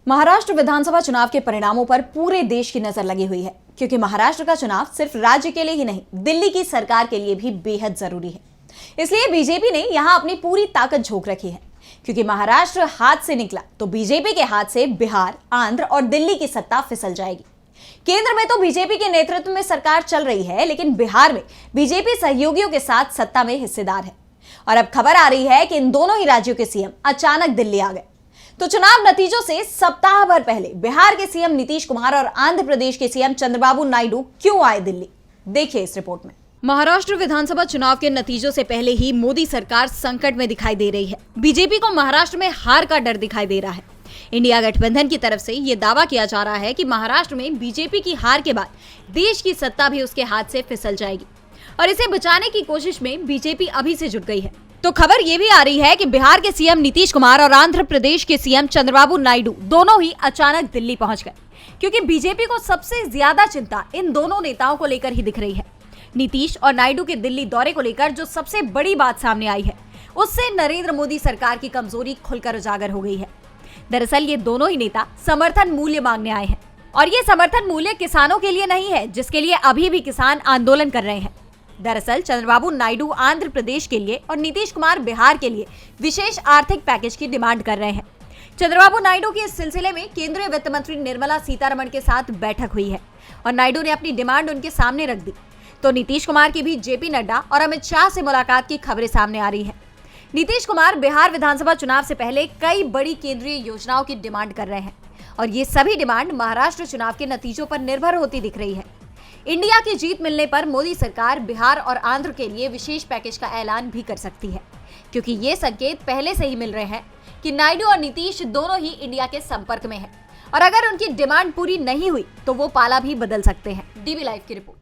महाराष्ट्र विधानसभा चुनाव के परिणामों पर पूरे देश की नजर लगी हुई है, क्योंकि महाराष्ट्र का चुनाव सिर्फ राज्य के लिए ही नहीं, दिल्ली की सरकार के लिए भी बेहद जरूरी है। इसलिए बीजेपी ने यहां अपनी पूरी ताकत झोंक रखी है, क्योंकि महाराष्ट्र हाथ से निकला तो बीजेपी के हाथ से बिहार, आंध्र और दिल्ली की सत्ता फिसल जाएगी। केंद्र में तो बीजेपी के नेतृत्व में सरकार चल रही है, लेकिन बिहार में बीजेपी सहयोगियों के साथ सत्ता में हिस्सेदार है। और अब खबर आ रही है कि इन दोनों ही राज्यों के सीएम अचानक दिल्ली आ गए। तो चुनाव नतीजों से सप्ताह भर पहले बिहार के सीएम नीतीश कुमार और आंध्र प्रदेश के सीएम चंद्रबाबू नायडू क्यों आए दिल्ली, देखिए इस रिपोर्ट में। महाराष्ट्र विधानसभा चुनाव के नतीजों से पहले ही मोदी सरकार संकट में दिखाई दे रही है। बीजेपी को महाराष्ट्र में हार का डर दिखाई दे रहा है। इंडिया गठबंधन की तरफ से ये दावा किया जा रहा है कि महाराष्ट्र में बीजेपी की हार के बाद देश की सत्ता भी उसके हाथ से फिसल जाएगी और इसे बचाने की कोशिश में बीजेपी अभी से जुट गई है। तो खबर ये भी आ रही है कि बिहार के सीएम नीतीश कुमार और आंध्र प्रदेश के सीएम चंद्रबाबू नायडू दोनों ही अचानक दिल्ली पहुंच गए, क्योंकि बीजेपी को सबसे ज्यादा चिंता इन दोनों नेताओं को लेकर ही दिख रही है। नीतीश और नायडू के दिल्ली दौरे को लेकर जो सबसे बड़ी बात सामने आई है, उससे नरेंद्र मोदी सरकार की कमजोरी खुलकर उजागर हो गई है। दरअसल ये दोनों ही नेता समर्थन मूल्य मांगने आए हैं, और ये समर्थन मूल्य किसानों के लिए नहीं है, जिसके लिए अभी भी किसान आंदोलन कर रहे हैं। दरअसल चंद्रबाबू नायडू आंध्र प्रदेश के लिए और नीतीश कुमार बिहार के लिए विशेष आर्थिक पैकेज की डिमांड कर रहे हैं। चंद्रबाबू नायडू की इस सिलसिले में केंद्रीय वित्त मंत्री निर्मला सीतारमण के साथ बैठक हुई है और नायडू ने अपनी डिमांड उनके सामने रख दी। तो नीतीश कुमार की भी जेपी नड्डा और अमित शाह से मुलाकात की खबरें सामने आ रही है। नीतीश कुमार बिहार विधानसभा चुनाव से पहले कई बड़ी केंद्रीय योजनाओं की डिमांड कर रहे हैं और ये सभी डिमांड महाराष्ट्र चुनाव के नतीजों पर निर्भर होती दिख रही है। इंडिया की जीत मिलने पर मोदी सरकार बिहार और आंध्र के लिए विशेष पैकेज का ऐलान भी कर सकती है, क्योंकि ये संकेत पहले से ही मिल रहे हैं कि नायडू और नीतीश दोनों ही इंडिया के संपर्क में हैं और अगर उनकी डिमांड पूरी नहीं हुई तो वो पाला भी बदल सकते हैं। डीबी लाइव की रिपोर्ट।